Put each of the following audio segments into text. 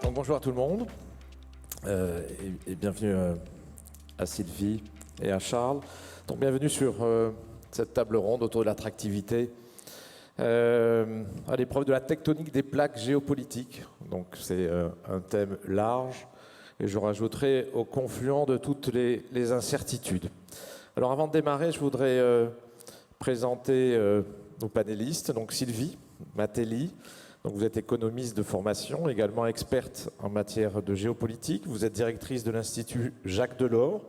Donc bonjour à tout le monde et bienvenue à Sylvie et à Charles. Donc bienvenue sur cette table ronde autour de l'attractivité à l'épreuve de la tectonique des plaques géopolitiques. Donc c'est un thème large et je rajouterai au confluent de toutes les incertitudes. Alors avant de démarrer, je voudrais présenter nos panélistes. Donc Sylvie Matelli. Donc vous êtes économiste de formation, également experte en matière de géopolitique. Vous êtes directrice de l'Institut Jacques Delors,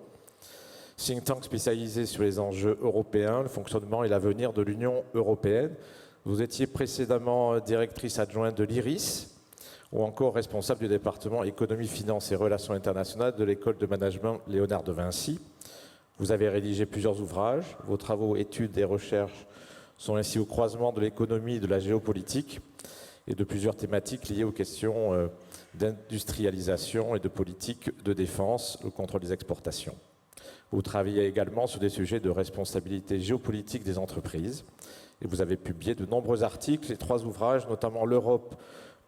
think tank spécialisé sur les enjeux européens, le fonctionnement et l'avenir de l'Union européenne. Vous étiez précédemment directrice adjointe de l'IRIS ou encore responsable du département économie, finance et relations internationales de l'école de management Léonard de Vinci. Vous avez rédigé plusieurs ouvrages. Vos travaux, études et recherches sont ainsi au croisement de l'économie et de la géopolitique et de plusieurs thématiques liées aux questions d'industrialisation et de politique de défense, au contrôle des exportations. Vous travaillez également sur des sujets de responsabilité géopolitique des entreprises et vous avez publié de nombreux articles et 3 ouvrages, notamment L'Europe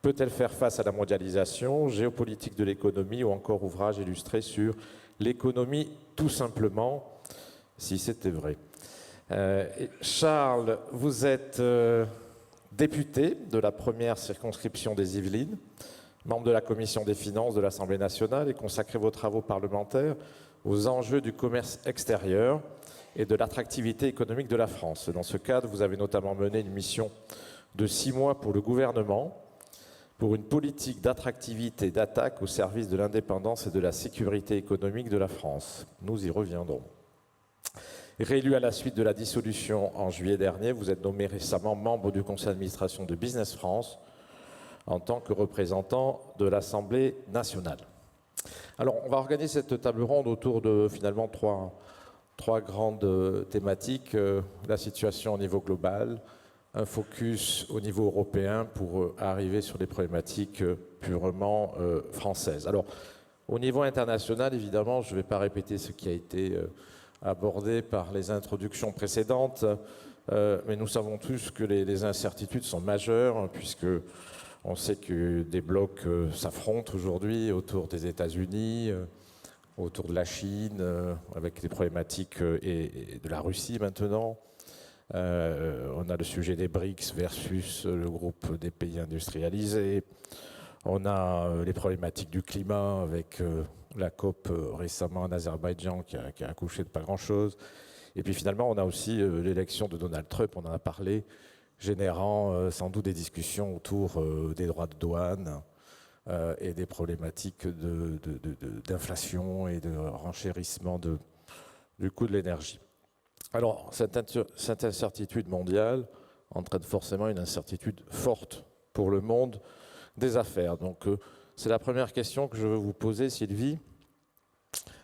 peut-elle faire face à la mondialisation, géopolitique de l'économie ou encore ouvrage illustré sur l'économie tout simplement, si c'était vrai. Charles, vous êtes député de la première circonscription des Yvelines, membre de la commission des finances de l'Assemblée nationale et consacrez vos travaux parlementaires aux enjeux du commerce extérieur et de l'attractivité économique de la France. Dans ce cadre, vous avez notamment mené une mission de 6 mois pour le gouvernement pour une politique d'attractivité et d'attaque au service de l'indépendance et de la sécurité économique de la France. Nous y reviendrons. Réélu à la suite de la dissolution en juillet dernier, vous êtes nommé récemment membre du conseil d'administration de Business France en tant que représentant de l'Assemblée nationale. Alors, on va organiser cette table ronde autour de finalement trois grandes thématiques. La situation au niveau global, un focus au niveau européen pour arriver sur des problématiques purement françaises. Alors, au niveau international, évidemment, je ne vais pas répéter ce qui a été abordé par les introductions précédentes, mais nous savons tous que les incertitudes sont majeures, puisque on sait que des blocs s'affrontent aujourd'hui autour des États-Unis, autour de la Chine, avec des problématiques et de la Russie maintenant. On a le sujet des BRICS versus le groupe des pays industrialisés. On a les problématiques du climat avec la COP récemment en Azerbaïdjan qui a accouché de pas grand-chose. Et puis finalement, on a aussi l'élection de Donald Trump, on en a parlé, générant sans doute des discussions autour des droits de douane et des problématiques d'inflation et de renchérissement du coût de l'énergie. Alors, cette incertitude mondiale entraîne forcément une incertitude forte pour le monde des affaires. Donc, c'est la première question que je veux vous poser, Sylvie.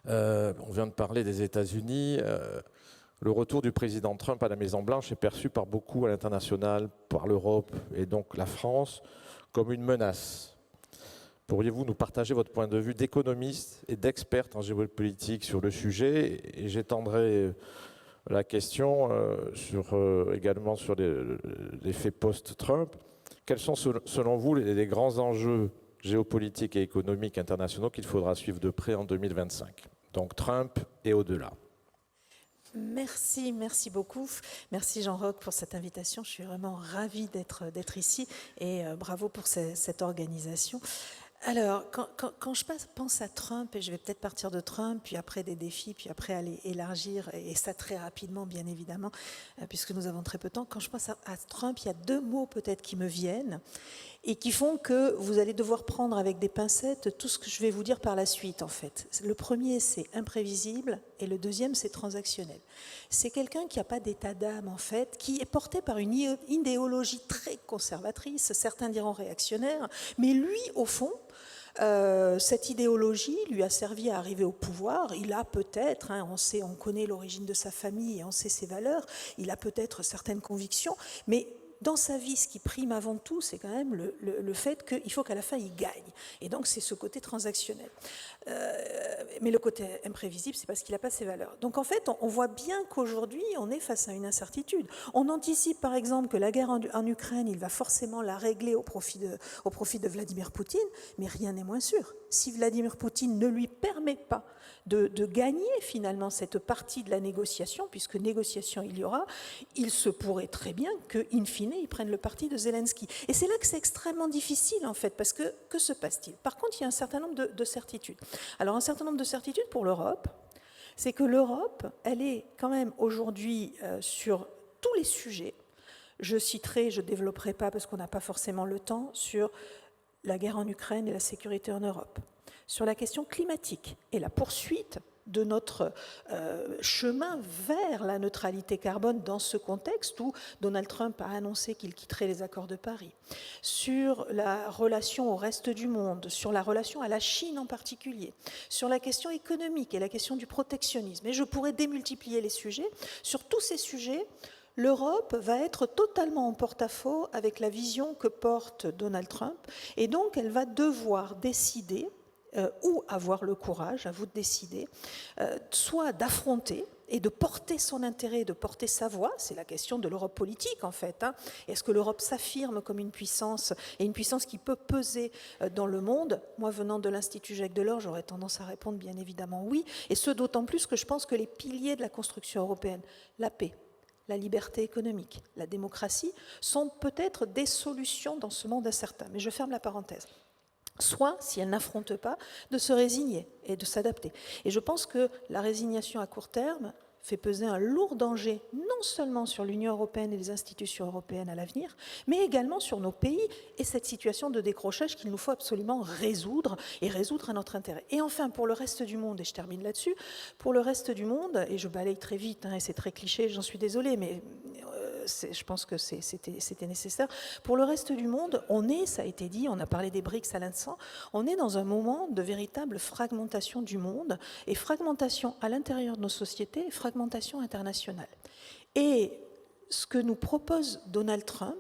On vient de parler des États-Unis. Le retour du président Trump à la Maison-Blanche est perçu par beaucoup à l'international, par l'Europe et donc la France, comme une menace. Pourriez-vous nous partager votre point de vue d'économiste et d'experte en géopolitique sur le sujet? Et j'étendrai la question également sur l'effet post-Trump. Quels sont, selon vous, les grands enjeux géopolitiques et économiques internationaux qu'il faudra suivre de près en 2025? Donc Trump et au-delà. Merci beaucoup. Merci Jean-Roch pour cette invitation. Je suis vraiment ravie d'être ici et bravo pour cette organisation. Alors, quand je pense à Trump, et je vais peut-être partir de Trump, puis après des défis, puis après aller élargir, et ça très rapidement, bien évidemment, puisque nous avons très peu de temps. Quand je pense à Trump, il y a 2 mots peut-être qui me viennent et qui font que vous allez devoir prendre avec des pincettes tout ce que je vais vous dire par la suite, en fait. Le premier, c'est imprévisible, et le deuxième, c'est transactionnel. C'est quelqu'un qui n'a pas d'état d'âme, en fait, qui est porté par une idéologie très conservatrice, certains diront réactionnaire, mais lui, au fond, cette idéologie lui a servi à arriver au pouvoir. Il a peut-être, on connaît l'origine de sa famille et on sait ses valeurs, il a peut-être certaines convictions, mais dans sa vie, ce qui prime avant tout, c'est quand même le fait qu'il faut qu'à la fin, il gagne. Et donc, c'est ce côté transactionnel. Mais le côté imprévisible, c'est parce qu'il n'a pas ses valeurs. Donc, en fait, on voit bien qu'aujourd'hui, on est face à une incertitude. On anticipe, par exemple, que la guerre en Ukraine, il va forcément la régler au profit de Vladimir Poutine, mais rien n'est moins sûr. Si Vladimir Poutine ne lui permet pas de gagner finalement cette partie de la négociation, puisque négociation il y aura, il se pourrait très bien qu'in fine, ils prennent le parti de Zelensky. Et c'est là que c'est extrêmement difficile, en fait, parce que se passe-t-il? Par contre, il y a un certain nombre de certitudes. Alors, un certain nombre de certitudes pour l'Europe, c'est que l'Europe, elle est quand même aujourd'hui sur tous les sujets. Je citerai, je ne développerai pas parce qu'on n'a pas forcément le temps, sur la guerre en Ukraine et la sécurité en Europe, sur la question climatique et la poursuite de notre chemin vers la neutralité carbone dans ce contexte où Donald Trump a annoncé qu'il quitterait les accords de Paris, sur la relation au reste du monde, sur la relation à la Chine en particulier, sur la question économique et la question du protectionnisme. Et je pourrais démultiplier les sujets. Sur tous ces sujets, l'Europe va être totalement en porte-à-faux avec la vision que porte Donald Trump, et donc elle va devoir décider, ou avoir le courage, à vous de décider, soit d'affronter et de porter son intérêt, de porter sa voix, c'est la question de l'Europe politique en fait. Est-ce que l'Europe s'affirme comme une puissance, et une puissance qui peut peser dans le monde? Moi, venant de l'Institut Jacques Delors, j'aurais tendance à répondre bien évidemment oui, et ce d'autant plus que je pense que les piliers de la construction européenne, la paix, la liberté économique, la démocratie, sont peut-être des solutions dans ce monde incertain. Mais je ferme la parenthèse. Soit, si elle n'affronte pas, de se résigner et de s'adapter. Et je pense que la résignation à court terme fait peser un lourd danger, non seulement sur l'Union européenne et les institutions européennes à l'avenir, mais également sur nos pays et cette situation de décrochage qu'il nous faut absolument résoudre, et résoudre à notre intérêt. Et enfin, pour le reste du monde, et je termine là-dessus, pour le reste du monde, et je balaye très vite, et c'est très cliché, j'en suis désolée, mais je pense que c'était nécessaire. Pour le reste du monde, ça a été dit, on a parlé des BRICS à l'instant, on est dans un moment de véritable fragmentation du monde, et fragmentation à l'intérieur de nos sociétés, et fragmentation internationale. Et ce que nous propose Donald Trump,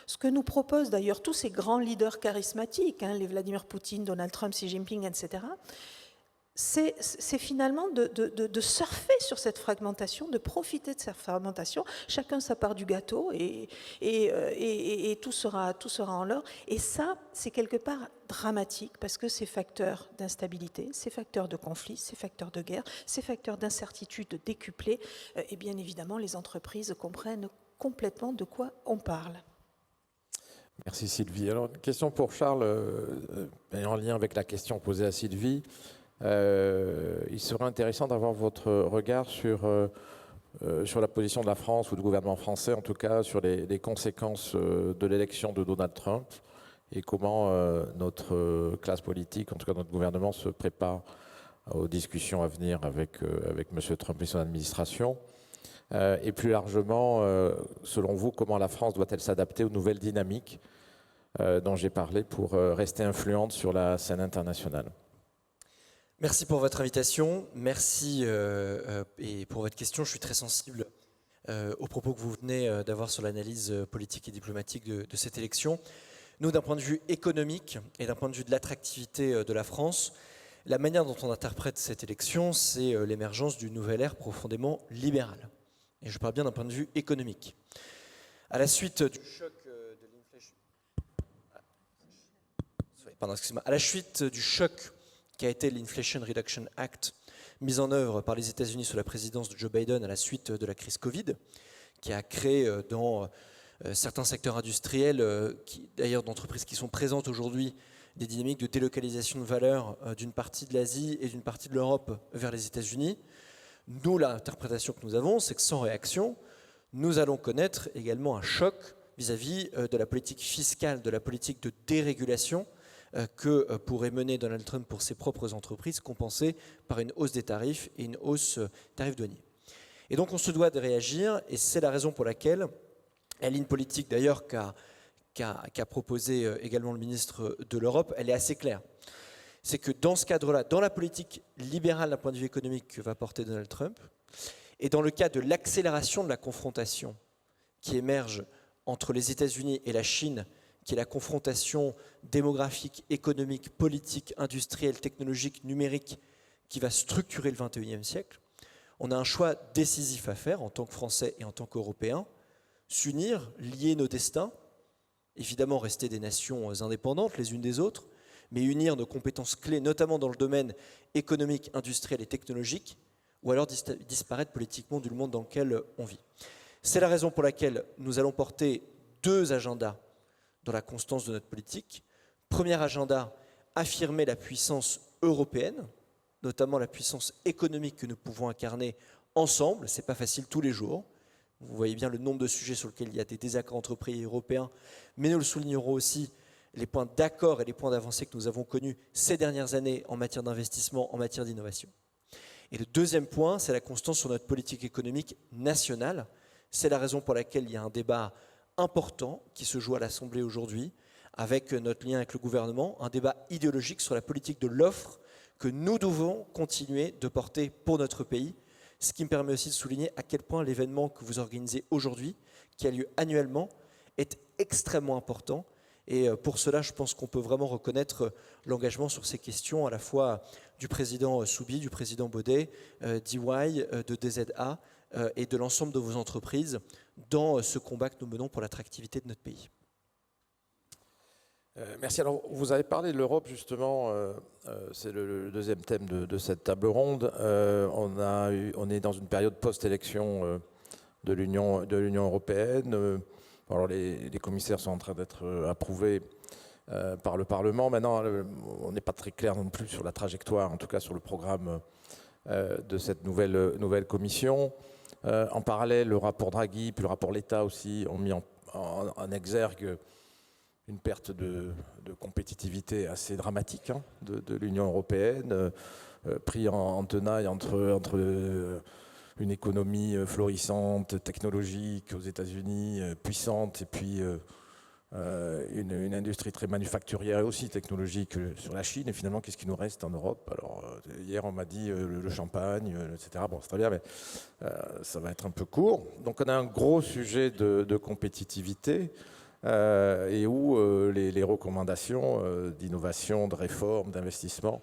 ce que nous proposent d'ailleurs tous ces grands leaders charismatiques, les Vladimir Poutine, Donald Trump, Xi Jinping, etc., c'est finalement de surfer sur cette fragmentation, de profiter de cette fragmentation, chacun sa part du gâteau, et tout sera en l'or. Et ça, c'est quelque part dramatique, parce que c'est facteur d'instabilité, c'est facteur de conflit, c'est facteur de guerre, c'est facteur d'incertitude décuplée, et bien évidemment, les entreprises comprennent complètement de quoi on parle. Merci Sylvie. Alors, une question pour Charles, en lien avec la question posée à Sylvie. Il serait intéressant d'avoir votre regard sur la position de la France ou du gouvernement français, en tout cas, sur les conséquences de l'élection de Donald Trump et comment notre classe politique, en tout cas notre gouvernement, se prépare aux discussions à venir avec M. Trump et son administration. Et plus largement, selon vous, comment la France doit-elle s'adapter aux nouvelles dynamiques dont j'ai parlé pour rester influente sur la scène internationale? Merci pour votre invitation, merci et pour votre question. Je suis très sensible aux propos que vous venez d'avoir sur l'analyse politique et diplomatique de cette élection. Nous, d'un point de vue économique et d'un point de vue de l'attractivité de la France, la manière dont on interprète cette élection, c'est l'émergence d'une nouvelle ère profondément libérale. Et je parle bien d'un point de vue économique. À la suite du choc de l'inflation... À la suite du choc qui a été l'Inflation Reduction Act, mis en œuvre par les États-Unis sous la présidence de Joe Biden à la suite de la crise Covid, qui a créé dans certains secteurs industriels, d'ailleurs d'entreprises qui sont présentes aujourd'hui, des dynamiques de délocalisation de valeur d'une partie de l'Asie et d'une partie de l'Europe vers les États-Unis. Nous, l'interprétation que nous avons, c'est que sans réaction, nous allons connaître également un choc vis-à-vis de la politique fiscale, de la politique de dérégulation que pourrait mener Donald Trump pour ses propres entreprises, compensée par une hausse des tarifs et une hausse des tarifs douaniers. Et donc on se doit de réagir, et c'est la raison pour laquelle la ligne politique d'ailleurs qu'a proposé également le ministre de l'Europe, elle est assez claire. C'est que dans ce cadre-là, dans la politique libérale d'un point de vue économique que va porter Donald Trump, et dans le cas de l'accélération de la confrontation qui émerge entre les États-Unis et la Chine, qui est la confrontation démographique, économique, politique, industrielle, technologique, numérique, qui va structurer le XXIe siècle. On a un choix décisif à faire en tant que Français et en tant qu'Européens, s'unir, lier nos destins, évidemment rester des nations indépendantes les unes des autres, mais unir nos compétences clés, notamment dans le domaine économique, industriel et technologique, ou alors disparaître politiquement du monde dans lequel on vit. C'est la raison pour laquelle nous allons porter 2 agendas dans la constance de notre politique. Premier agenda, affirmer la puissance européenne, notamment la puissance économique que nous pouvons incarner ensemble. Ce n'est pas facile tous les jours. Vous voyez bien le nombre de sujets sur lesquels il y a des désaccords entre pays européens, mais nous le soulignerons aussi, les points d'accord et les points d'avancée que nous avons connus ces dernières années en matière d'investissement, en matière d'innovation. Et le deuxième point, c'est la constance sur notre politique économique nationale. C'est la raison pour laquelle il y a un débat important qui se joue à l'Assemblée aujourd'hui, avec notre lien avec le gouvernement, un débat idéologique sur la politique de l'offre que nous devons continuer de porter pour notre pays, ce qui me permet aussi de souligner à quel point l'événement que vous organisez aujourd'hui, qui a lieu annuellement, est extrêmement important. Et pour cela, je pense qu'on peut vraiment reconnaître l'engagement sur ces questions, à la fois du président Soubi, du président Baudet, d'EY, de DZA et de l'ensemble de vos entreprises dans ce combat que nous menons pour l'attractivité de notre pays. Merci. Alors, vous avez parlé de l'Europe, justement, c'est le deuxième thème de cette table ronde. On est dans une période post-élection de l'Union européenne. Alors, les commissaires sont en train d'être approuvés par le Parlement. Maintenant, on n'est pas très clair non plus sur la trajectoire, en tout cas sur le programme de cette nouvelle commission. En parallèle, le rapport Draghi, puis le rapport Letta aussi, ont mis en exergue une perte de compétitivité assez dramatique de l'Union européenne, pris en tenaille entre une économie florissante, technologique aux États-Unis, puissante, et puis une industrie très manufacturière et aussi technologique sur la Chine. Et finalement, qu'est-ce qui nous reste en Europe? Alors, hier, on m'a dit le champagne, etc. Bon, c'est très bien, mais ça va être un peu court. Donc, on a un gros sujet de compétitivité. Et où les recommandations d'innovation, de réforme, d'investissement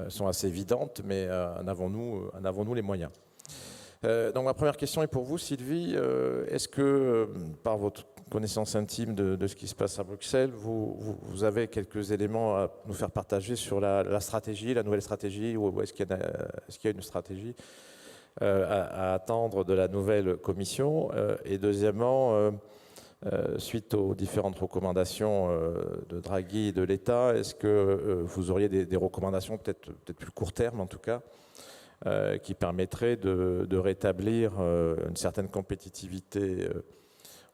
sont assez évidentes, mais en avons-nous les moyens? Donc ma première question est pour vous, Sylvie. Est-ce que, par votre connaissance intime de ce qui se passe à Bruxelles, vous avez quelques éléments à nous faire partager sur la stratégie, la nouvelle stratégie, ou est-ce qu'il y a une stratégie à attendre de la nouvelle commission? Et deuxièmement, suite aux différentes recommandations de Draghi et de l'État, est-ce que vous auriez des recommandations, peut-être plus court terme en tout cas, qui permettraient de rétablir une certaine compétitivité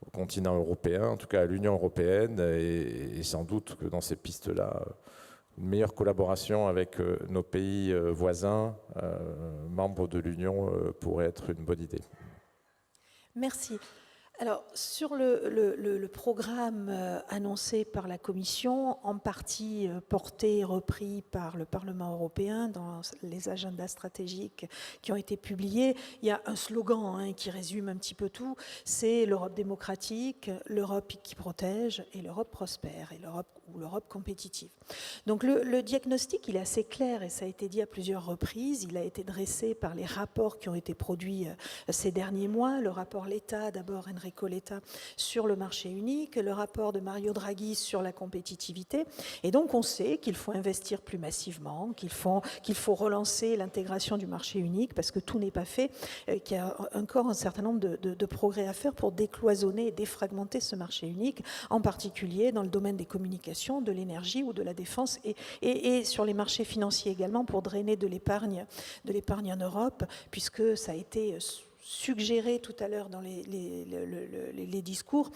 au continent européen, en tout cas à l'Union européenne, et sans doute que dans ces pistes-là, une meilleure collaboration avec nos pays voisins, membres de l'Union, pourrait être une bonne idée. Merci. Alors, sur le programme annoncé par la Commission, en partie porté et repris par le Parlement européen dans les agendas stratégiques qui ont été publiés, il y a un slogan qui résume un petit peu tout, c'est l'Europe démocratique, l'Europe qui protège et l'Europe prospère, et l'Europe compétitive. Donc le diagnostic, il est assez clair et ça a été dit à plusieurs reprises, il a été dressé par les rapports qui ont été produits ces derniers mois, le rapport Letta d'abord, Enrico Letta sur le marché unique, le rapport de Mario Draghi sur la compétitivité. Et donc on sait qu'il faut investir plus massivement, qu'il faut relancer l'intégration du marché unique parce que tout n'est pas fait, qu'il y a encore un certain nombre de progrès à faire pour décloisonner et défragmenter ce marché unique, en particulier dans le domaine des communications, de l'énergie ou de la défense et sur les marchés financiers également pour drainer de l'épargne en Europe, puisque ça a été suggéré tout à l'heure dans les discours,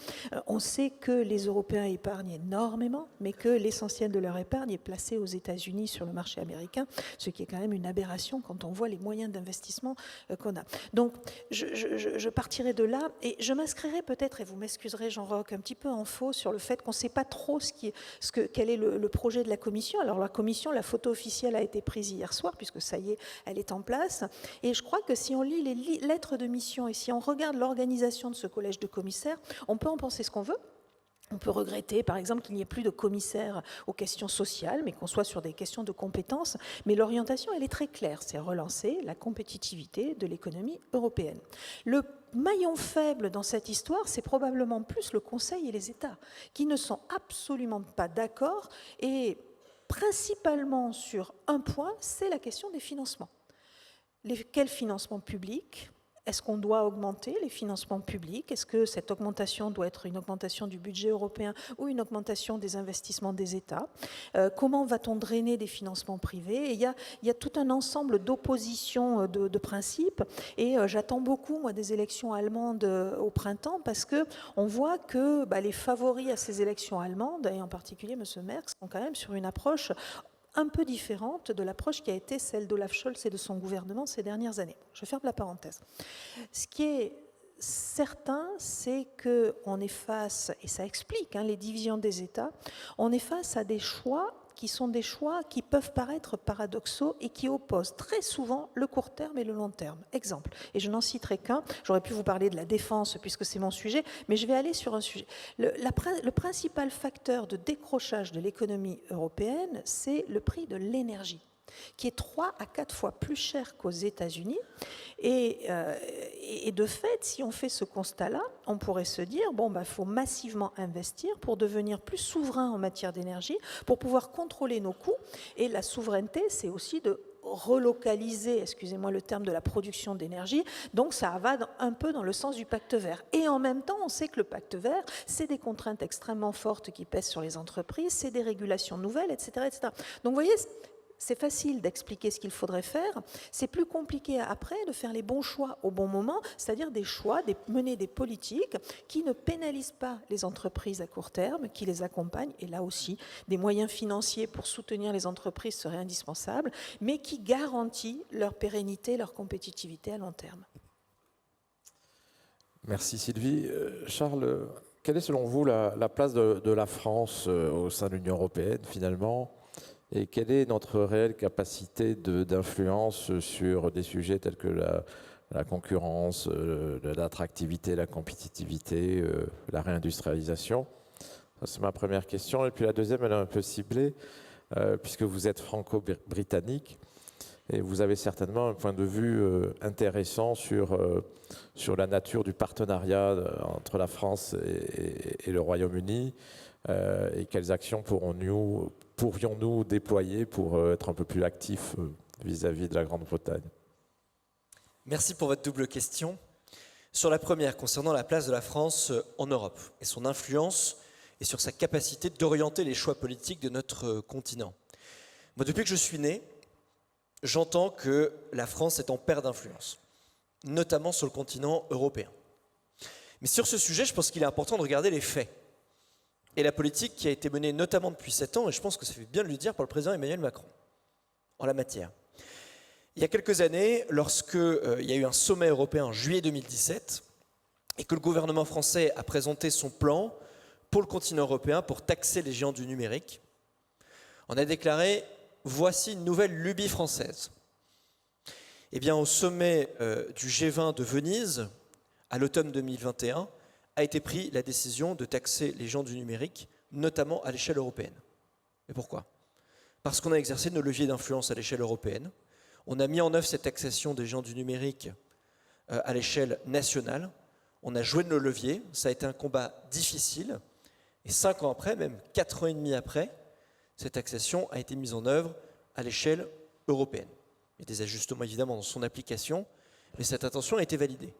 on sait que les Européens épargnent énormément, mais que l'essentiel de leur épargne est placé aux États-Unis sur le marché américain, ce qui est quand même une aberration quand on voit les moyens d'investissement qu'on a. Donc, je partirai de là et je m'inscrirai peut-être, et vous m'excuserez Jean-Roch, un petit peu en faux sur le fait qu'on ne sait pas trop quel est le projet de la Commission. Alors la Commission, la photo officielle a été prise hier soir, puisque ça y est, elle est en place. Et je crois que si on lit les lettres de de mission, et si on regarde l'organisation de ce collège de commissaires, on peut en penser ce qu'on veut. On peut regretter, par exemple, qu'il n'y ait plus de commissaires aux questions sociales, mais qu'on soit sur des questions de compétences. Mais l'orientation, elle est très claire, c'est relancer la compétitivité de l'économie européenne. Le maillon faible dans cette histoire, c'est probablement plus le Conseil et les États, qui ne sont absolument pas d'accord, et principalement sur un point, c'est la question des financements. Quels financements publics ? Est-ce qu'on doit augmenter les financements publics? Est-ce que cette augmentation doit être une augmentation du budget européen ou une augmentation des investissements des États? Comment va-t-on drainer des financements privés? Et il y a tout un ensemble d'oppositions de principes. Et j'attends beaucoup, moi, des élections allemandes au printemps, parce qu'on voit que les favoris à ces élections allemandes, et en particulier M. Merz, sont quand même sur une approche un peu différente de l'approche qui a été celle d'Olaf Scholz et de son gouvernement ces dernières années. Je ferme la parenthèse. Ce qui est certain, c'est qu'on est face, et ça explique les divisions des États, on est face à des choix qui sont des choix qui peuvent paraître paradoxaux et qui opposent très souvent le court terme et le long terme. Exemple, et je n'en citerai qu'un, j'aurais pu vous parler de la défense puisque c'est mon sujet, mais je vais aller sur un sujet. Le principal facteur de décrochage de l'économie européenne, c'est le prix de l'énergie, qui est 3 à 4 fois plus cher qu'aux États-Unis. Et de fait, si on fait ce constat-là, on pourrait se dire, faut massivement investir pour devenir plus souverain en matière d'énergie, pour pouvoir contrôler nos coûts. Et la souveraineté, c'est aussi de relocaliser, excusez-moi le terme, de la production d'énergie. Donc ça va un peu dans le sens du pacte vert. Et en même temps, on sait que le pacte vert, c'est des contraintes extrêmement fortes qui pèsent sur les entreprises, c'est des régulations nouvelles, etc., etc. Donc vous voyez, c'est facile d'expliquer ce qu'il faudrait faire. C'est plus compliqué après de faire les bons choix au bon moment, c'est-à-dire des choix, mener des politiques qui ne pénalisent pas les entreprises à court terme, qui les accompagnent. Et là aussi, des moyens financiers pour soutenir les entreprises seraient indispensables, mais qui garantissent leur pérennité, leur compétitivité à long terme. Merci Sylvie. Charles, quelle est selon vous la place de la France au sein de l'Union européenne finalement ? Et quelle est notre réelle capacité d'influence sur des sujets tels que la concurrence, l'attractivité, la compétitivité, la réindustrialisation? Ça, c'est ma première question. Et puis la deuxième, elle est un peu ciblée, puisque vous êtes franco-britannique, et vous avez certainement un point de vue intéressant sur la nature du partenariat entre la France et le Royaume-Uni, et quelles actions pourrions-nous déployer pour être un peu plus actifs vis-à-vis de la Grande-Bretagne? Merci pour votre double question. Sur la première, concernant la place de la France en Europe et son influence et sur sa capacité d'orienter les choix politiques de notre continent. Moi, depuis que je suis né, j'entends que la France est en perte d'influence, notamment sur le continent européen. Mais sur ce sujet, je pense qu'il est important de regarder les faits. Et la politique qui a été menée notamment depuis 7 ans, et je pense que ça fait bien de le dire par le président Emmanuel Macron, en la matière. Il y a quelques années, lorsqu'il y a eu un sommet européen en juillet 2017, et que le gouvernement français a présenté son plan pour le continent européen pour taxer les géants du numérique, on a déclaré « voici une nouvelle lubie française ». Eh bien, au sommet du G20 de Venise, à l'automne 2021, a été prise la décision de taxer les géants du numérique, notamment à l'échelle européenne. Et pourquoi? Parce qu'on a exercé nos leviers d'influence à l'échelle européenne. On a mis en œuvre cette taxation des géants du numérique à l'échelle nationale. On a joué de nos leviers. Ça a été un combat difficile. Et 5 ans après, même 4 ans et demi après, cette taxation a été mise en œuvre à l'échelle européenne. Il y a des ajustements évidemment dans son application, mais cette intention a été validée.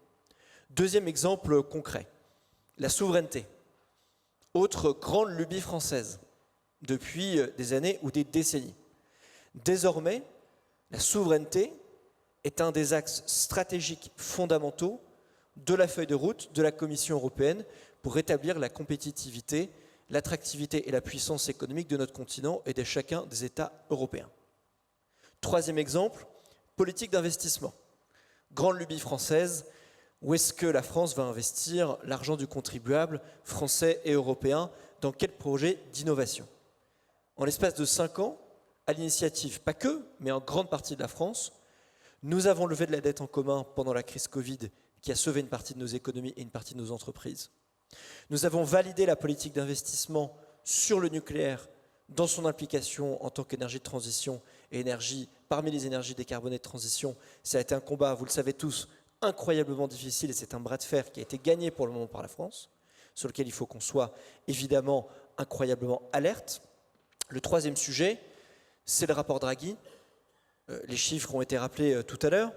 Deuxième exemple concret. La souveraineté, autre grande lubie française depuis des années ou des décennies. Désormais, la souveraineté est un des axes stratégiques fondamentaux de la feuille de route de la Commission européenne pour rétablir la compétitivité, l'attractivité et la puissance économique de notre continent et de chacun des États européens. Troisième exemple, politique d'investissement. Grande lubie française. Où est-ce que la France va investir l'argent du contribuable français et européen? Dans quel projet d'innovation? En l'espace de 5 ans, à l'initiative, pas que, mais en grande partie de la France, nous avons levé de la dette en commun pendant la crise Covid qui a sauvé une partie de nos économies et une partie de nos entreprises. Nous avons validé la politique d'investissement sur le nucléaire dans son implication en tant qu'énergie de transition et énergie parmi les énergies décarbonées de transition. Ça a été un combat, vous le savez tous, incroyablement difficile et c'est un bras de fer qui a été gagné pour le moment par la France, sur lequel il faut qu'on soit évidemment incroyablement alerte. Le troisième sujet, c'est le rapport Draghi. Les chiffres ont été rappelés tout à l'heure.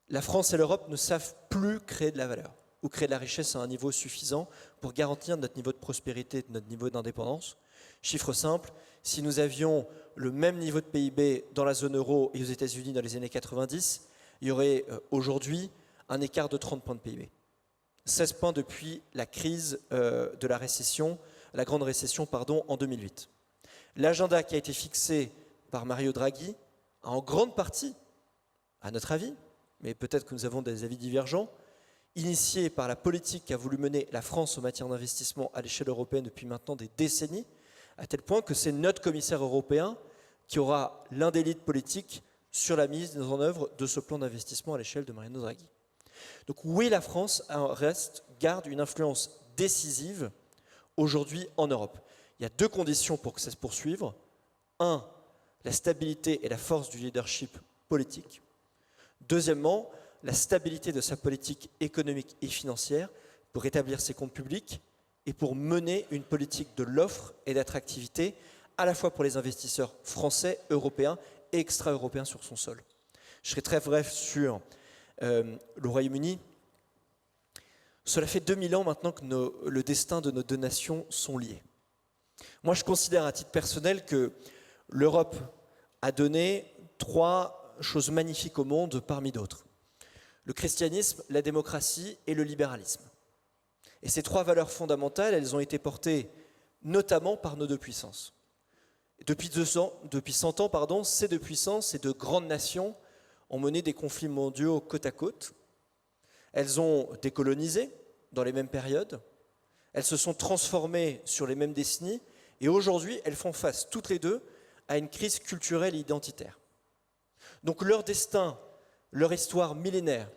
La France et l'Europe ne savent plus créer de la valeur ou créer de la richesse à un niveau suffisant pour garantir notre niveau de prospérité, notre niveau d'indépendance. Chiffre simple, si nous avions le même niveau de PIB dans la zone euro et aux États-Unis dans les années 90, il y aurait aujourd'hui un écart de 30 points de PIB. 16 points depuis la crise de la récession, la grande récession, en 2008. L'agenda qui a été fixé par Mario Draghi a en grande partie, à notre avis, mais peut-être que nous avons des avis divergents, initié par la politique qu'a voulu mener la France en matière d'investissement à l'échelle européenne depuis maintenant des décennies, à tel point que c'est notre commissaire européen qui aura l'un des leads politiques sur la mise en œuvre de ce plan d'investissement à l'échelle de Mariano Draghi. Donc oui, la France garde une influence décisive aujourd'hui en Europe. Il y a deux conditions pour que ça se poursuive. Un, la stabilité et la force du leadership politique. Deuxièmement, la stabilité de sa politique économique et financière pour rétablir ses comptes publics et pour mener une politique de l'offre et d'attractivité à la fois pour les investisseurs français, européens et extra-européens sur son sol. Je serai très bref sur le Royaume-Uni. Cela fait 2000 ans maintenant que le destin de nos deux nations sont liés. Moi, je considère à titre personnel que l'Europe a donné 3 choses magnifiques au monde parmi d'autres. Le christianisme, la démocratie et le libéralisme. Et ces 3 valeurs fondamentales, elles ont été portées notamment par nos deux puissances. Depuis 100 ans, ces deux puissances, ces deux grandes nations, ont mené des conflits mondiaux côte à côte. Elles ont décolonisé dans les mêmes périodes. Elles se sont transformées sur les mêmes décennies. Et aujourd'hui, elles font face toutes les deux à une crise culturelle et identitaire. Donc leur destin, leur histoire millénaire,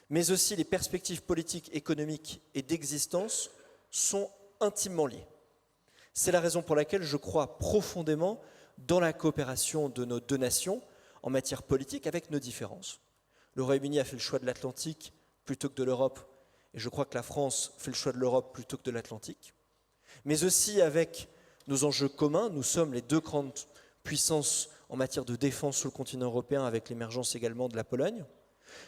mais aussi les perspectives politiques, économiques et d'existence sont intimement liées. C'est la raison pour laquelle je crois profondément dans la coopération de nos deux nations en matière politique avec nos différences. Le Royaume-Uni a fait le choix de l'Atlantique plutôt que de l'Europe, et je crois que la France fait le choix de l'Europe plutôt que de l'Atlantique. Mais aussi avec nos enjeux communs, nous sommes les deux grandes puissances en matière de défense sur le continent européen avec l'émergence également de la Pologne.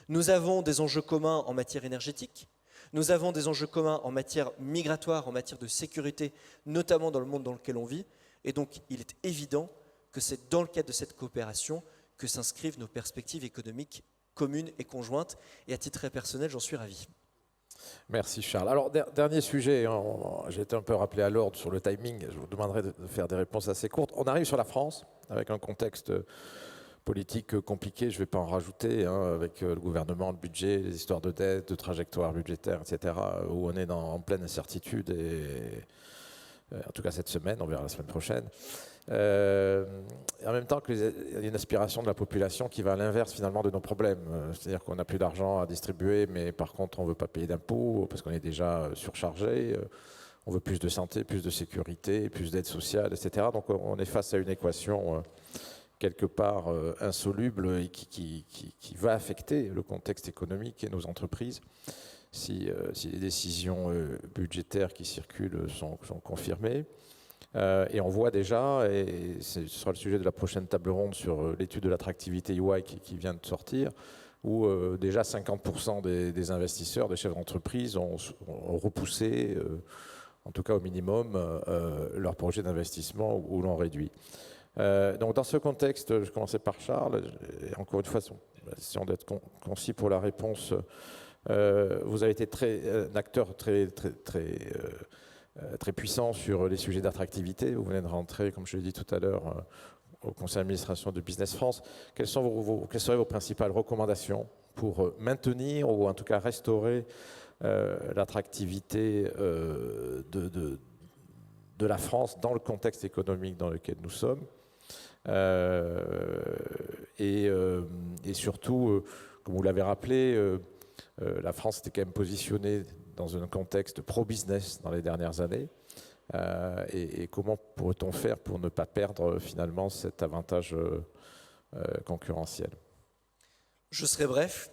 Nous avons des enjeux communs en matière énergétique. Nous avons des enjeux communs en matière migratoire, en matière de sécurité, notamment dans le monde dans lequel on vit. Et donc, il est évident que c'est dans le cadre de cette coopération que s'inscrivent nos perspectives économiques communes et conjointes. Et à titre très personnel, j'en suis ravi. Merci Charles. Alors, dernier sujet, j'ai été un peu rappelé à l'ordre sur le timing, je vous demanderai de faire des réponses assez courtes. On arrive sur la France, avec un contexte politique compliqué, je ne vais pas en rajouter, avec le gouvernement, le budget, les histoires de dette, de trajectoire budgétaire, etc., où on est en pleine incertitude, et en tout cas cette semaine, on verra la semaine prochaine. Et en même temps qu'il y a une aspiration de la population qui va à l'inverse finalement de nos problèmes. C'est-à-dire qu'on n'a plus d'argent à distribuer, mais par contre on ne veut pas payer d'impôts parce qu'on est déjà surchargé. On veut plus de santé, plus de sécurité, plus d'aide sociale, etc. Donc on est face à une équation quelque part insoluble et qui va affecter le contexte économique et nos entreprises si les décisions budgétaires qui circulent sont confirmées. Et on voit déjà, et ce sera le sujet de la prochaine table ronde sur l'étude de l'attractivité EY qui vient de sortir, où déjà 50% des investisseurs, des chefs d'entreprise ont repoussé, en tout cas au minimum, leur projet d'investissement ou l'ont réduit. Donc dans ce contexte, je commençais par Charles, et encore une fois, essayons d'être concis pour la réponse. Vous avez été un acteur très puissant sur les sujets d'attractivité. Vous venez de rentrer, comme je l'ai dit tout à l'heure, au conseil d'administration de Business France. Quelles seraient vos principales recommandations pour maintenir ou en tout cas restaurer l'attractivité de la France dans le contexte économique dans lequel nous sommes et surtout, comme vous l'avez rappelé, la France était quand même positionnée dans un contexte pro-business dans les dernières années. Et comment pourrait-on faire pour ne pas perdre finalement cet avantage concurrentiel? Je serai bref.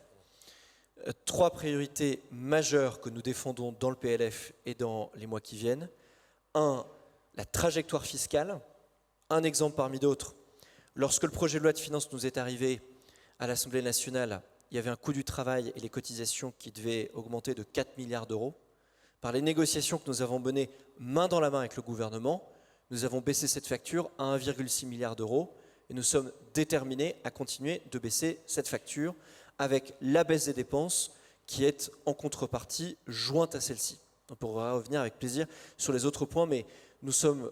3 priorités majeures que nous défendons dans le PLF et dans les mois qui viennent. 1, la trajectoire fiscale. Un exemple parmi d'autres. Lorsque le projet de loi de finances nous est arrivé à l'Assemblée nationale, il y avait un coût du travail et les cotisations qui devaient augmenter de 4 milliards d'euros. Par les négociations que nous avons menées main dans la main avec le gouvernement, nous avons baissé cette facture à 1,6 milliard d'euros et nous sommes déterminés à continuer de baisser cette facture avec la baisse des dépenses qui est en contrepartie jointe à celle-ci. On pourra revenir avec plaisir sur les autres points, mais nous sommes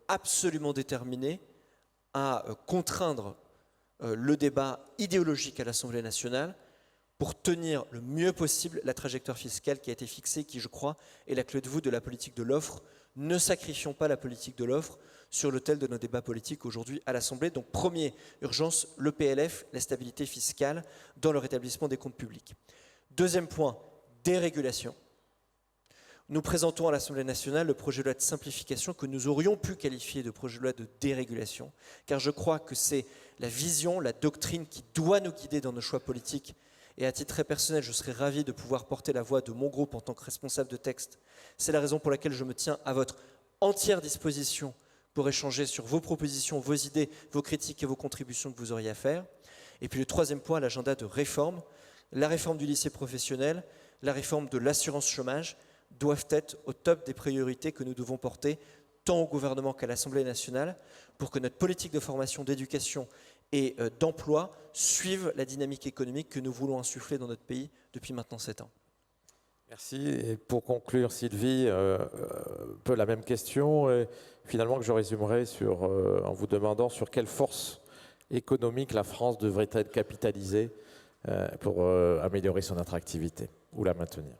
absolument déterminés à contraindre le débat idéologique à l'Assemblée nationale pour tenir le mieux possible la trajectoire fiscale qui a été fixée, qui, je crois, est la clé de voûte de la politique de l'offre. Ne sacrifions pas la politique de l'offre sur l'autel de nos débats politiques aujourd'hui à l'Assemblée. Donc, première urgence, le PLF, la stabilité fiscale dans le rétablissement des comptes publics. Deuxième point, dérégulation. Nous présentons à l'Assemblée nationale le projet de loi de simplification que nous aurions pu qualifier de projet de loi de dérégulation, car je crois que c'est la vision, la doctrine qui doit nous guider dans nos choix politiques. Et à titre très personnel, je serais ravi de pouvoir porter la voix de mon groupe en tant que responsable de texte. C'est la raison pour laquelle je me tiens à votre entière disposition pour échanger sur vos propositions, vos idées, vos critiques et vos contributions que vous auriez à faire. Et puis le troisième point, l'agenda de réforme. La réforme du lycée professionnel, la réforme de l'assurance chômage doivent être au top des priorités que nous devons porter tant au gouvernement qu'à l'Assemblée nationale pour que notre politique de formation, d'éducation et d'emploi suivent la dynamique économique que nous voulons insuffler dans notre pays depuis maintenant 7 ans. Merci. Et pour conclure, Sylvie, un peu la même question, et finalement que je résumerai en vous demandant sur quelle force économique la France devrait être capitalisée pour améliorer son attractivité ou la maintenir.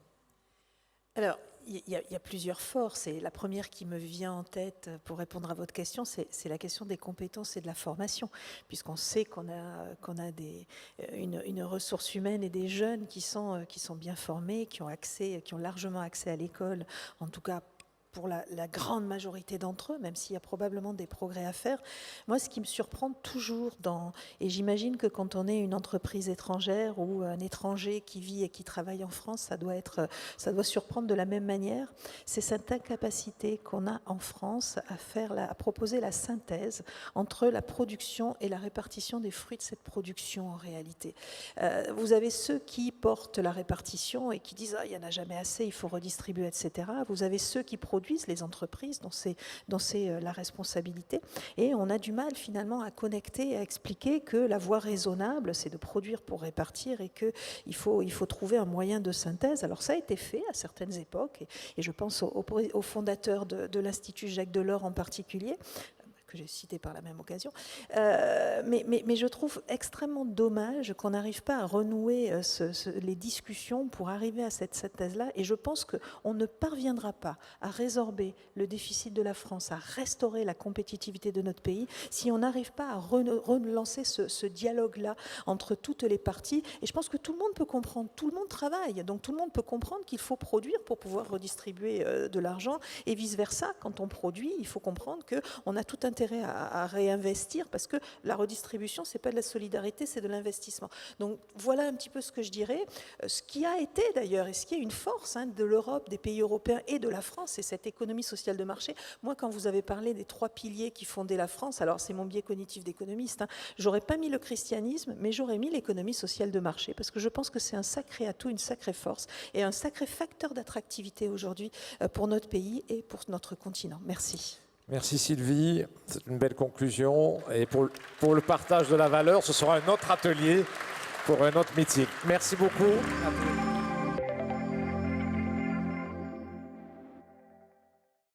Alors, il y a plusieurs forces et la première qui me vient en tête pour répondre à votre question, c'est la question des compétences et de la formation, puisqu'on sait qu'on a une ressource humaine et des jeunes qui sont bien formés, qui ont largement accès à l'école, en tout cas pour la grande majorité d'entre eux, même s'il y a probablement des progrès à faire. Moi, ce qui me surprend toujours, et j'imagine que quand on est une entreprise étrangère ou un étranger qui vit et qui travaille en France, ça doit surprendre de la même manière, c'est cette incapacité qu'on a en France à proposer la synthèse entre la production et la répartition des fruits de cette production en réalité. Vous avez ceux qui portent la répartition et qui disent « il n'y en a jamais assez, il faut redistribuer, etc. » Vous avez ceux qui produisent, les entreprises, dont c'est la responsabilité. Et on a du mal finalement à connecter et à expliquer que la voie raisonnable, c'est de produire pour répartir et qu'il faut trouver un moyen de synthèse. Alors ça a été fait à certaines époques, et je pense au fondateur de l'Institut Jacques Delors en particulier, que j'ai cité par la même occasion. Mais je trouve extrêmement dommage qu'on n'arrive pas à renouer les discussions pour arriver à cette synthèse-là. Et je pense qu'on ne parviendra pas à résorber le déficit de la France, à restaurer la compétitivité de notre pays, si on n'arrive pas à relancer ce dialogue-là entre toutes les parties. Et je pense que tout le monde peut comprendre, tout le monde travaille, donc tout le monde peut comprendre qu'il faut produire pour pouvoir redistribuer de l'argent. Et vice-versa, quand on produit, il faut comprendre qu'on a tout intérêt à réinvestir, parce que la redistribution, c'est pas de la solidarité, c'est de l'investissement. Donc voilà un petit peu ce que je dirais. Ce qui a été d'ailleurs, et ce qui est une force de l'Europe, des pays européens et de la France, c'est cette économie sociale de marché. Moi, quand vous avez parlé des 3 piliers qui fondaient la France, alors c'est mon biais cognitif d'économiste, j'aurais pas mis le christianisme, mais j'aurais mis l'économie sociale de marché, parce que je pense que c'est un sacré atout, une sacrée force et un sacré facteur d'attractivité aujourd'hui pour notre pays et pour notre continent. Merci. Merci Sylvie, c'est une belle conclusion. Et pour le partage de la valeur, ce sera un autre atelier pour un autre meeting. Merci beaucoup.